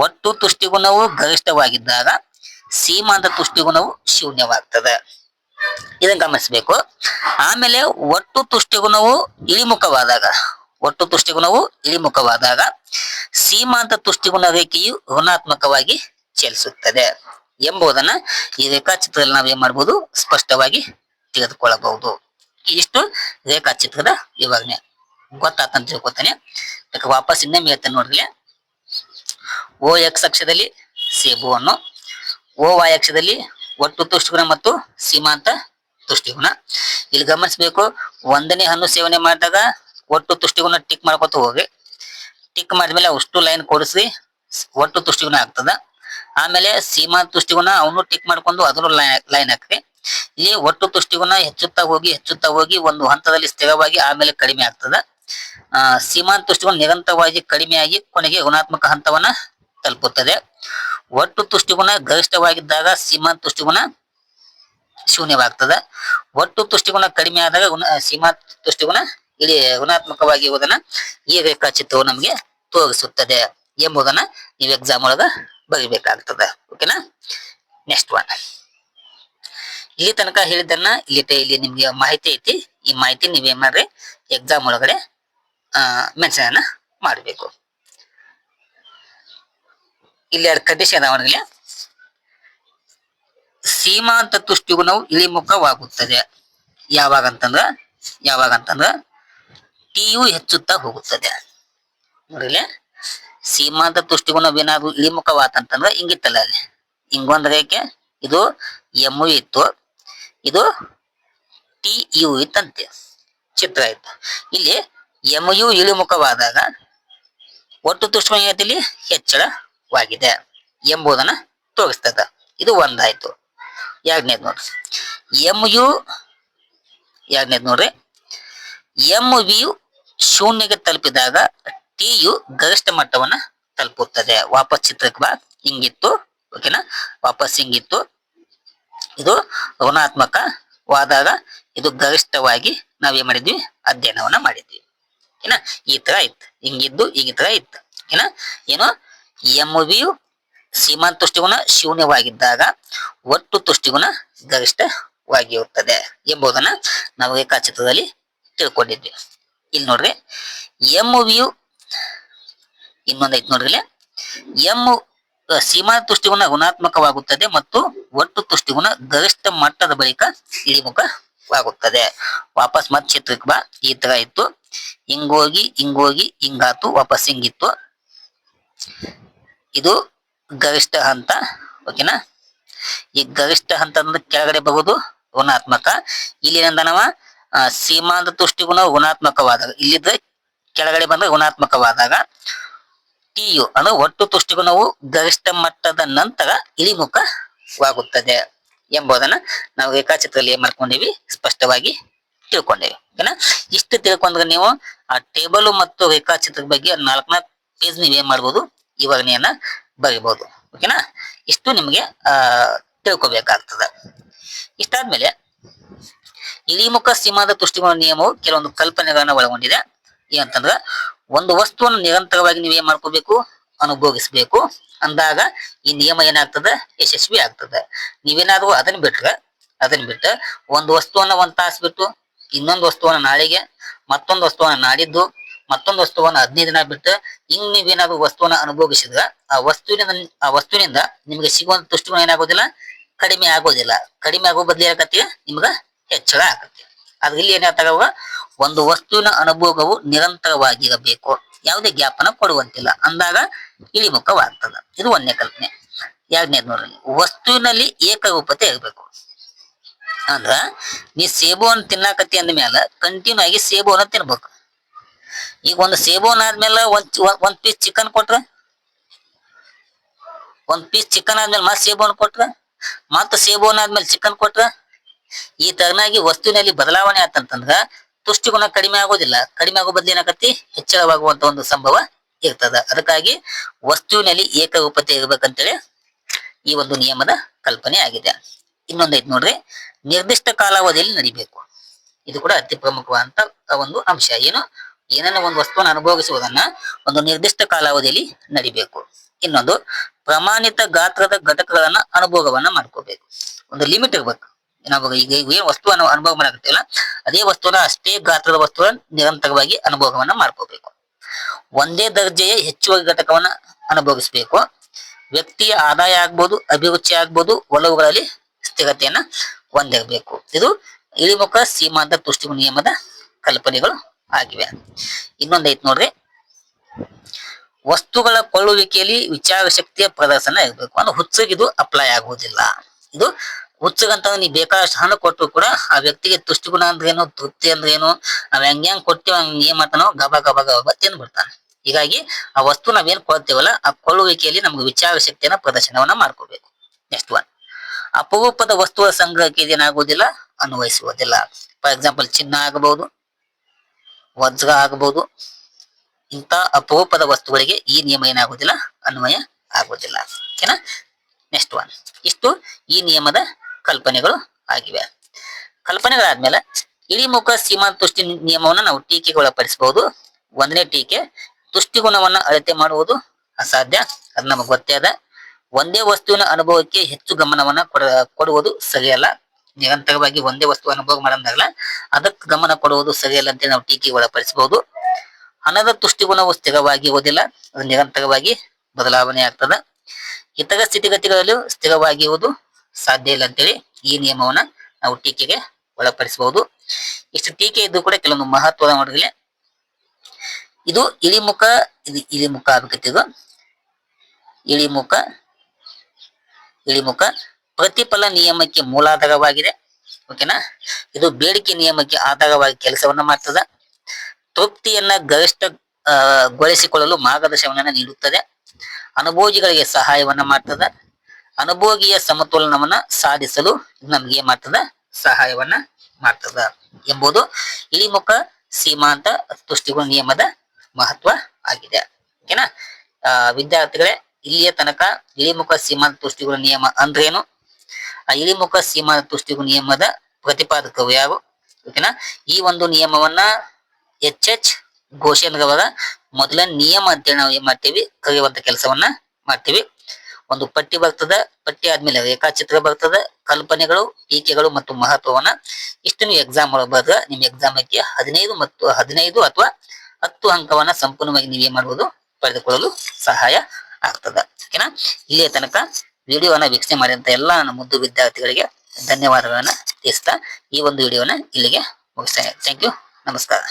ಒಟ್ಟು ತುಷ್ಟಿಗುಣವು ಗರಿಷ್ಠವಾಗಿದ್ದಾಗ ಸೀಮಾಂತ ತುಷ್ಟಿಗುಣವು ಶೂನ್ಯವಾಗ್ತದೆ. ಇದನ್ನ ಗಮನಿಸಬೇಕು. ಆಮೇಲೆ ಒಟ್ಟು ತುಷ್ಟಿಗುಣವು ಇಳಿಮುಖವಾದಾಗ ಸೀಮಾಂತ ತುಷ್ಟಿಗುಣ ರೇಖೆಯು ಋಣಾತ್ಮಕವಾಗಿ ಚಲಿಸುತ್ತದೆ ಎಂಬುದನ್ನ ಈ ರೇಖಾಚಿತ್ರದಲ್ಲಿ ನಾವೇನ್ ಮಾಡಬಹುದು, ಸ್ಪಷ್ಟವಾಗಿ ತೆಗೆದುಕೊಳ್ಳಬಹುದು. ಇಷ್ಟು ರೇಖಾಚಿತ್ರದ ವಿವರಣೆ ಗೊತ್ತಾತಂತ ತಿಳ್ಕೊತಾನೆ. ವಾಪಸ್ ಇನ್ನೊಮ್ಮೆ ಹೇಳ್ತೇನೆ ನೋಡ್ರಿ. OX ಅಕ್ಷದಲ್ಲಿ ಸೇಬು ಹಣ್ಣು, OY ಅಕ್ಷದಲ್ಲಿ ಒಟ್ಟು ತುಷ್ಟಿಗುಣ ಮತ್ತು ಸೀಮಾಂತ ತುಷ್ಟಿಗುಣ. ಇಲ್ಲಿ ಗಮನಿಸಬೇಕು, 1ನೇ ಹಣ್ಣು ಸೇವನೆ ಮಾಡಿದಾಗ ಒಟ್ಟು ತುಷ್ಟಿಗುಣ ಟಿಕ್ ಮಾಡ್ಕೊತ ಹೋಗ್ರಿ. ಟಿಕ್ ಮಾಡಿದ್ಮೇಲೆ ಅಷ್ಟು ಲೈನ್ ಕೊಡಿಸಿ ಒಟ್ಟು ತುಷ್ಟಿಗುಣ ಆಗ್ತದ. ಆಮೇಲೆ ಸೀಮಾಂತ ತುಷ್ಟಿಗುಣ ಅವನು ಟಿಕ್ ಮಾಡ್ಕೊಂಡು ಅದ್ರ ಲೈನ್ ಹಾಕ್ರಿ. ಇಲ್ಲಿ ಒಟ್ಟು ತುಷ್ಟಿಗುಣ ಹೆಚ್ಚುತ್ತಾ ಹೋಗಿ ಒಂದು ಹಂತದಲ್ಲಿ ಸ್ಥಿರವಾಗಿ ಆಮೇಲೆ ಕಡಿಮೆ ಆಗ್ತದ. ಸೀಮಾಂತ ತುಷ್ಟಿಗುಣ ನಿರಂತರವಾಗಿ ಕಡಿಮೆಯಾಗಿ ಕೊನೆಗೆ ಋಣಾತ್ಮಕ ಹಂತವನ್ನ ತಲುಪುತ್ತದೆ. ಒಟ್ಟು ತುಷ್ಟಿಗುಣ ಗರಿಷ್ಠವಾಗಿದ್ದಾಗ ಸೀಮಾಂತ ತುಷ್ಟಿಗುಣ ಶೂನ್ಯವಾಗ್ತದ. ಒಟ್ಟು ತುಷ್ಟಿಗುಣ ಕಡಿಮೆ ಆದಾಗ ಸೀಮಾಂತ ತುಷ್ಟಿಗುಣ ಇಡೀ ಋಣಾತ್ಮಕವಾಗಿ ಇರುವುದನ್ನ ಈ ರೇಖಾಚಿತ್ರವು ನಮಗೆ ತೋರಿಸುತ್ತದೆ ಎಂಬುದನ್ನ ನೀವು ಎಕ್ಸಾಮ್ ಒಳಗ ಬರಿಬೇಕಾಗ್ತದ. ಓಕೆನಾ. Next one. ಇಲ್ಲಿ ತನಕ ಹೇಳಿದ್ದನ್ನ ಇಲ್ಲಿ ನಿಮ್ಗೆ ಮಾಹಿತಿ ಐತಿ. ಈ ಮಾಹಿತಿ ನೀವೇನ್ ಮಾಡ್ರಿ ಎಕ್ಸಾಮ್ ಒಳಗಡೆ ಮೆನ್ಷನ್ ಅನ್ನ ಮಾಡಬೇಕು. ಇಲ್ಲಿ ಎರಡು ಕಂಡೀಷನ್ ಅದಾವಲ್ಲಿ. ಸೀಮಾಂತ ತುಷ್ಟಿಗುಣವು ಇಳಿಮುಖವಾಗುತ್ತದೆ ಯಾವಾಗಂತಂದ್ರ ಟಿಯು ಹೆಚ್ಚುತ್ತಾ ಹೋಗುತ್ತದೆ. ನೋಡಿಲ್ಲ, ಸೀಮಾಂತ ತುಷ್ಟಿಗುಣವೇನಾದ್ರು ಇಳಿಮುಖವಾತಂತಂದ್ರ ಹಿಂಗಿತ್ತಲ್ಲ, ಅಲ್ಲಿ ಹಿಂಗೊಂದ್ ರೇಖೆ, ಇದು ಎಮ್ ಯು ಇತ್ತು, ಇದು ಟಿ ಯು ಇತ್ತಂತೆ ಚಿತ್ರ ಇತ್ತು. ಇಲ್ಲಿ ಎಮ್ ಯು ಇಳಿಮುಖವಾದಾಗ ಒಟ್ಟು ತುಷ್ಟಿಗುಣ ಏನೈತಿ ಇಲ್ಲಿ ಹೆಚ್ಚಳವಾಗಿದೆ ಎಂಬುದನ್ನ ತೋರಿಸ್ತದ. ಇದು ಒಂದಾಯ್ತು. ಎರಡನೇದು ನೋಡ್ರಿ, ಎರಡನೇದು ನೋಡ್ರಿ, ಎಂ ಯು ಶೂನ್ಯಕ್ಕೆ ತಲುಪಿದಾಗ ಟಿ ಯು ಗರಿಷ್ಠ ಮಟ್ಟವನ್ನ ತಲುಪುತ್ತದೆ. ವಾಪಸ್ ಚಿತ್ರಕ್ಕೆ ಬಾ. ಹಿಂಗಿತ್ತು, ಓಕೆನಾ, ವಾಪಸ್ ಹಿಂಗಿತ್ತು. ಇದು ಋಣಾತ್ಮಕವಾದಾಗ ಇದು ಗರಿಷ್ಠವಾಗಿ ನಾವೇನ್ ಮಾಡಿದ್ವಿ, ಅಧ್ಯಯನವನ್ನ ಮಾಡಿದ್ವಿ. ಓಕೆನಾ. ಈ ತರ ಇತ್ತು, ಹಿಂಗಿದ್ದು ಈ ತರ ಇತ್ತು. ಓಕೆನಾ. ಏನು, ಎಂ ಯು ಸೀಮಾಂತ ತುಷ್ಟಿಗುಣ ಶೂನ್ಯವಾಗಿದ್ದಾಗ ಒಟ್ಟು ತುಷ್ಟಿಗುಣ ಗರಿಷ್ಠವಾಗಿರುತ್ತದೆ ಎಂಬುದನ್ನ ನಾವು ರೇಖಾಚಿತ್ರದಲ್ಲಿ ತಿಳ್ಕೊಂಡಿದ್ವಿ. ಇಲ್ಲಿ ನೋಡ್ರಿ, ಎಂ ಯು ಇನ್ನೊಂದೈತಿ ನೋಡ್ರಿ, ಇಲ್ಲಿ ಎಂ ಸೀಮಾಂತ ತುಷ್ಟಿಗುಣ ಋಣಾತ್ಮಕವಾಗುತ್ತದೆ ಮತ್ತು ಒಟ್ಟು ತುಷ್ಟಿಗುಣ ಗರಿಷ್ಠ ಮಟ್ಟದ ಬಳಿಕ ಇಳಿಮುಖವಾಗುತ್ತದೆ. ವಾಪಸ್ ಮತ್ ಚಿತ್ರಕ್ಕೆ ಬಾ. ಈ ತರ ಇತ್ತು, ಹಿಂಗೋಗಿ ಹಿಂಗಾತು, ವಾಪಸ್ ಹಿಂಗಿತ್ತು. ಇದು ಗರಿಷ್ಠ ಹಂತ. ಓಕೆನಾ. ಈ ಗರಿಷ್ಠ ಹಂತ ಅಂದ್ರೆ ಕೆಳಗಡೆ ಬರುವುದು ಋಣಾತ್ಮಕ. ಇಲ್ಲಿ ಏನಂದನವ, ಸೀಮಾಂತ ತುಷ್ಟಿಗುಣ ಋಣಾತ್ಮಕವಾದಾಗ, ಇಲ್ಲಿದ್ರೆ ಕೆಳಗಡೆ ಬಂದ್ರೆ ಋಣಾತ್ಮಕವಾದಾಗ ಟಿ ಯು ಅಂದ್ರೆ ಒಟ್ಟು ತುಷ್ಟಿಗುಣವು ಗರಿಷ್ಠ ಮಟ್ಟದ ನಂತರ ಇಳಿಮುಖವಾಗುತ್ತದೆ ಎಂಬುದನ್ನ ನಾವು ರೇಖಾಚಿತ್ರದಲ್ಲಿ ಏನ್ ಮಾಡ್ಕೊಂಡಿವಿ, ಸ್ಪಷ್ಟವಾಗಿ ತಿಳ್ಕೊಂಡೇವಿ. ಓಕೆನಾ. ಇಷ್ಟು ತಿಳ್ಕೊಂಡ್ರೆ ನೀವು ಆ ಟೇಬಲ್ ಮತ್ತು ರೇಖಾಚಿತ್ರದ ಬಗ್ಗೆ 4ನೇ ಪೇಜ್ ನೀವ್ ಏನ್ ಮಾಡ್ಬೋದು, ವಿವರಣೆಯನ್ನ ಬರಿಬಹುದು. ಓಕೆನಾ. ಇಷ್ಟು ನಿಮಗೆ ತಿಳ್ಕೊಬೇಕಾಗ್ತದ. ಇಷ್ಟಾದ್ಮೇಲೆ ಇಳಿಮುಖ ಸೀಮಾಂತ ತುಷ್ಟಿಗುಣ ನಿಯಮವು ಕೆಲವೊಂದು ಕಲ್ಪನೆಗಳನ್ನ ಒಳಗೊಂಡಿದೆ. ಏನಂತಂದ್ರ, ಒಂದು ವಸ್ತುವನ್ನು ನಿರಂತರವಾಗಿ ನೀವೇನ್ ಮಾಡ್ಕೋಬೇಕು, ಅನುಭೋಗಿಸ್ಬೇಕು ಅಂದಾಗ ಈ ನಿಯಮ ಏನಾಗ್ತದ, ಯಶಸ್ವಿ ಆಗ್ತದೆ. ನೀವೇನಾದ್ರೂ ಅದನ್ನ ಬಿಟ್ಟ ಒಂದು ವಸ್ತುವನ್ನ ಒಂದ್ ತಾಸು ಬಿಟ್ಟು, ಇನ್ನೊಂದು ವಸ್ತುವನ್ನ ನಾಳೆಗೆ, ಮತ್ತೊಂದು ವಸ್ತುವನ್ನ ನಾಡಿದ್ದು, ಮತ್ತೊಂದು ವಸ್ತುವನ್ನ 15 ದಿನ ಬಿಟ್ಟು ಹಿಂಗ್ ನೀವೇನಾದ್ರೂ ವಸ್ತುವನ್ನ ಅನುಭೋಗಿಸಿದ್ರ ಆ ವಸ್ತುವಿನಿಂದ ನಿಮ್ಗೆ ಸಿಗುವಂತ ತುಷ್ಟಿಗುಣ ಏನಾಗೋದಿಲ್ಲ, ಕಡಿಮೆ ಆಗೋದಿಲ್ಲ. ಕಡಿಮೆ ಆಗೋ ಬದ್ಲಿ ಏನಾಗತ್ತೆ, ನಿಮ್ಗ ಹೆಚ್ಚಳ ಆಗತ್ತೆ. ಆದ್ರೆ ಇಲ್ಲಿ ಏನಾಗ್ತಾವ, ಒಂದು ವಸ್ತುವಿನ ಅನುಭೋಗವು ನಿರಂತರವಾಗಿರಬೇಕು, ಯಾವುದೇ ಗ್ಯಾಪ್ ಅನ್ನ ಕೊಡುವಂತಿಲ್ಲ ಅಂದಾಗ ಇಳಿಮುಖವಾಗ್ತದ. ಇದು ಒಂದನೇ ಕಲ್ಪನೆ. ಎರಡನೇದು ನೋಡ್ರಿ, ವಸ್ತುವಿನಲ್ಲಿ ಏಕರೂಪತೆ ಇರಬೇಕು. ಅಂದ್ರ ನೀ ಸೇಬುವನ್ನು ತಿನ್ನಾಕತಿ ಅಂದ ಮ್ಯಾಲ ಕಂಟಿನ್ಯೂ ಆಗಿ ಸೇಬುವನ್ನು ತಿನ್ಬೇಕು. ಈಗ ಒಂದು ಸೇಬುವನ್ನ ಆದ್ಮೇಲೆ ಒಂದ್ ಪೀಸ್ ಚಿಕನ್ ಕೊಟ್ರ, ಆದ್ಮೇಲೆ ಮತ್ ಸೇಬುವನ್ನು ಕೊಟ್ರ, ಮತ್ತ ಸೇಬುವನ್ನ ಆದ್ಮೇಲೆ ಚಿಕನ್ ಕೊಟ್ರ, ಈ ತರನಾಗಿ ವಸ್ತುವಿನಲ್ಲಿ ಬದಲಾವಣೆ ಆತಂತಂದ್ರ ತುಷ್ಟಿಗುಣ ಕಡಿಮೆ ಆಗೋದಿಲ್ಲ. ಕಡಿಮೆ ಆಗೋ ಬದ್ಲಿ ಏನಾಗತ್ತಿ, ಹೆಚ್ಚಳವಾಗುವಂತ ಒಂದು ಸಂಭವ ಇರ್ತದ. ಅದಕ್ಕಾಗಿ ವಸ್ತುವಿನಲ್ಲಿ ಏಕರೂಪತೆ ಇರ್ಬೇಕಂತೇಳಿ ಈ ಒಂದು ನಿಯಮದ ಕಲ್ಪನೆ ಆಗಿದೆ. ಇನ್ನೊಂದೈತ್ ನೋಡ್ರಿ, ನಿರ್ದಿಷ್ಟ ಕಾಲಾವಧಿಯಲ್ಲಿ ನಡಿಬೇಕು. ಇದು ಕೂಡ ಅತಿ ಪ್ರಮುಖವಾದಂತ ಒಂದು ಅಂಶ. ಏನನ್ನ ಒಂದು ವಸ್ತುವನ್ನು ಅನುಭವಿಸುವುದನ್ನ ಒಂದು ನಿರ್ದಿಷ್ಟ ಕಾಲಾವಧಿಯಲ್ಲಿ ನಡಿಬೇಕು. ಇನ್ನೊಂದು, ಪ್ರಮಾಣಿತ ಗಾತ್ರದ ಘಟಕಗಳನ್ನ ಅನುಭೋಗವನ್ನ ಮಾಡ್ಕೋಬೇಕು. ಒಂದು ಲಿಮಿಟ್ ಇರ್ಬೇಕು. ನಾವು ಈಗ ಏನ್ ವಸ್ತುವನ್ನು ಅನುಭವ ಮಾಡಕತ್ತೀವಲ್ಲ, ಅದೇ ವಸ್ತುವನ್ನ ಅಷ್ಟೇ ಗಾತ್ರದ ವಸ್ತುವನ್ನ ನಿರಂತರವಾಗಿ ಅನುಭೋಗವನ್ನ ಮಾಡ್ಕೋಬೇಕು. ಒಂದೇ ದರ್ಜೆಯ ಹೆಚ್ಚುವರಿ ಘಟಕವನ್ನ ಅನುಭವಿಸಬೇಕು. ವ್ಯಕ್ತಿಯ ಆದಾಯ ಆಗ್ಬೋದು, ಅಭಿರುಚಿ ಆಗ್ಬೋದು, ಒಲವುಗಳಲ್ಲಿ ಸ್ಥಿರತೆಯನ್ನ ಹೊಂದಿರಬೇಕು. ಇದು ಇಳಿಮುಖ ಸೀಮಾಂತ ತುಷ್ಟಿಗುಣ ನಿಯಮದ ಕಲ್ಪನೆಗಳು ಆಗಿವೆ. ಇನ್ನೊಂದೈತ್ ನೋಡ್ರಿ, ವಸ್ತುಗಳ ಕೊಳ್ಳುವಿಕೆಯಲ್ಲಿ ವಿಚಾರ ಶಕ್ತಿಯ ಪ್ರದರ್ಶನ ಇರಬೇಕು. ಅಂದ್ರೆ ಹುಚ್ಚಗಿದು ಅಪ್ಲೈ ಆಗುವುದಿಲ್ಲ. ಇದು ಹುಚ್ಚಗಂತ ನೀ ಬೇಕಾದಷ್ಟು ಹಣ ಕೊಟ್ಟರು ಕೂಡ ಆ ವ್ಯಕ್ತಿಗೆ ತುಷ್ಟಿಗುಣ ಅಂದ್ರೇನು, ತೃಪ್ತಿ ಅಂದ್ರೇನು, ನಾವ್ ಹೆಂಗ್ ಕೊಡ್ತೀವಿ ಹಂಗ ಏನ್ ಮಾಡ್ತಾನೋ ಗಬ ತಿಂದ್ಬಿಡ್ತಾನೆ. ಹೀಗಾಗಿ ಆ ವಸ್ತು ನಾವೇನ್ ಕೊಡ್ತೇವಲ್ಲ, ಆ ಕೊಳ್ಳುವಿಕೆಯಲ್ಲಿ ನಮ್ಗೆ ವಿಚಾರ ಶಕ್ತಿಯನ್ನ ಪ್ರದರ್ಶನವನ್ನ ಮಾಡ್ಕೋಬೇಕು. ನೆಕ್ಸ್ಟ್ ಒನ್, ಅಪರೂಪದ ವಸ್ತುಗಳ ಸಂಗ್ರಹಕ್ಕೆ ಇದೇನಾಗುವುದಿಲ್ಲ, ಅನ್ವಯಿಸುವುದಿಲ್ಲ. ಫಾರ್ ಎಕ್ಸಾಂಪಲ್ ಚಿನ್ನ ಆಗಬಹುದು, ವಜ್ರ ಆಗಬಹುದು. ಇಂಥ ಅಪರೂಪದ ವಸ್ತುಗಳಿಗೆ ಈ ನಿಯಮ ಏನಾಗುವುದಿಲ್ಲ, ಅನ್ವಯ ಆಗುವುದಿಲ್ಲ. ಓಕೆನಾ. Next one. ಇಷ್ಟು ಈ ನಿಯಮದ ಕಲ್ಪನೆಗಳು ಆಗಿವೆ. ಕಲ್ಪನೆಗಳಾದ್ಮೇಲೆ ಇಳಿಮುಖ ಸೀಮಾಂತ ತುಷ್ಟಿ ನಿಯಮವನ್ನು ನಾವು ಟೀಕೆಗೆ ಒಳಪಡಿಸಬಹುದು. ಒಂದನೇ ಟೀಕೆ, ತುಷ್ಟಿಗುಣವನ್ನ ಅಳತೆ ಮಾಡುವುದು ಅಸಾಧ್ಯ. ಅದು ನಮಗೆ ಗೊತ್ತೇ ಅದ. ಒಂದೇ ವಸ್ತುವಿನ ಅನುಭವಕ್ಕೆ ಹೆಚ್ಚು ಗಮನವನ್ನ ಕೊಡುವುದು ಸರಿಯಲ್ಲ. ನಿರಂತರವಾಗಿ ಒಂದೇ ವಸ್ತು ಅನುಭವ ಮಾಡಂದಾಗಲ್ಲ, ಅದಕ್ಕೆ ಗಮನ ಕೊಡುವುದು ಸರಿಯಲ್ಲ ಅಂತ ನಾವು ಟೀಕೆಗೆ ಒಳಪಡಿಸಬಹುದು. ಹಣದ ತುಷ್ಟಿಗುಣವು ಸ್ಥಿರವಾಗಿರುವುದಿಲ್ಲ, ಅದು ನಿರಂತರವಾಗಿ ಬದಲಾವಣೆ ಆಗ್ತದ. ಇತರ ಸ್ಥಿತಿಗತಿಗಳಲ್ಲೂ ಸ್ಥಿರವಾಗಿರುವುದು ಸಾಧ್ಯ ಇಲ್ಲ ಅಂತೇಳಿ ಈ ನಿಯಮವನ್ನ ನಾವು ಟೀಕೆಗೆ ಒಳಪಡಿಸಬಹುದು. ಇಷ್ಟು ಟೀಕೆ ಇದ್ದು ಕೂಡ ಕೆಲವೊಂದು ಮಹತ್ವದ ನೋಡ್ರಿ. ಇದು ಇಳಿಮುಖ, ಇದು ಇಳಿಮುಖ ಆಗಬೇಕಿತ್ತು. ಇದು ಇಳಿಮುಖ ಪ್ರತಿಫಲ ನಿಯಮಕ್ಕೆ ಮೂಲಾಧಾರವಾಗಿದೆ. ಓಕೆನಾ. ಇದು ಬೇಡಿಕೆ ನಿಯಮಕ್ಕೆ ಆಧಾರವಾಗಿ ಕೆಲಸವನ್ನ ಮಾಡ್ತದ. ತೃಪ್ತಿಯನ್ನ ಗರಿಷ್ಠ ಗೊಳಿಸಿಕೊಳ್ಳಲು ಮಾರ್ಗದರ್ಶನವನ್ನ ನೀಡುತ್ತದೆ. ಅನುಭೋಗಿಗಳಿಗೆ ಸಹಾಯವನ್ನ ಮಾಡ್ತದ. ಅನುಭೋಗಿಯ ಸಮತೋಲನವನ್ನ ಸಾಧಿಸಲು ನಮ್ಗೆ ಏನ್ ಮಾಡ್ತದ, ಸಹಾಯವನ್ನ ಮಾಡ್ತದ ಎಂಬುದು ಇಳಿಮುಖ ಸೀಮಾಂತ ತುಷ್ಟಿಗುಣ ನಿಯಮದ ಮಹತ್ವ ಆಗಿದೆ. ಓಕೆನಾ. ವಿದ್ಯಾರ್ಥಿಗಳೇ, ಇಲ್ಲಿಯ ತನಕ ಇಳಿಮುಖ ಸೀಮಾಂತ ತುಷ್ಟಿಗುಣ ನಿಯಮ ಅಂದ್ರೇನು, ಆ ಇಳಿಮುಖ ಸೀಮಾಂತ ತುಷ್ಟಿಗುಣ ನಿಯಮದ ಪ್ರತಿಪಾದಕರು ಯಾರು, ಓಕೆನಾ. ಈ ಒಂದು ನಿಯಮವನ್ನ ಎಚ್ ಘೋಷನ್ರವರ ಮೊದಲ ನಿಯಮ ಅಂತೇಳಿ ನಾವು ಏನ್ ಮಾಡ್ತೀವಿ, ಕರೆಯುವಂತ ಕೆಲಸವನ್ನ ಮಾಡ್ತೀವಿ. ಒಂದು ಪಟ್ಟಿ ಬರ್ತದ, ಪಟ್ಟಿ ಆದ್ಮೇಲೆ ರೇಖಾಚಿತ್ರ ಬರ್ತದ, ಕಲ್ಪನೆಗಳು, ಟೀಕೆಗಳು ಮತ್ತು ಮಹತ್ವವನ್ನ ಇಷ್ಟು ನೀವು ಎಕ್ಸಾಮ್ ಒಳಗೆ ಬರೆದ್ರೆ ನಿಮ್ ಎಕ್ಸಾಮಕ್ಕೆ 15 ಅಥವಾ 10 ಅಂಕವನ್ನ ಸಂಪೂರ್ಣವಾಗಿ ನೀವೇ ಮಾಡಬಹುದು, ಪಡೆದುಕೊಳ್ಳಲು ಸಹಾಯ ಆಗ್ತದ. ಓಕೆನಾ. ಇಲ್ಲಿಯ ತನಕ ವಿಡಿಯೋವನ್ನ ವೀಕ್ಷಣೆ ಮಾಡಿದಂತ ಎಲ್ಲ ನನ್ನ ಮುದ್ದು ವಿದ್ಯಾರ್ಥಿಗಳಿಗೆ ಧನ್ಯವಾದಗಳನ್ನ ತಿಳಿಸ್ತಾ ಈ ಒಂದು ವಿಡಿಯೋನ ಇಲ್ಲಿಗೆ ಮುಗಿಸ್ತೇನೆ. Thank you. ನಮಸ್ಕಾರ.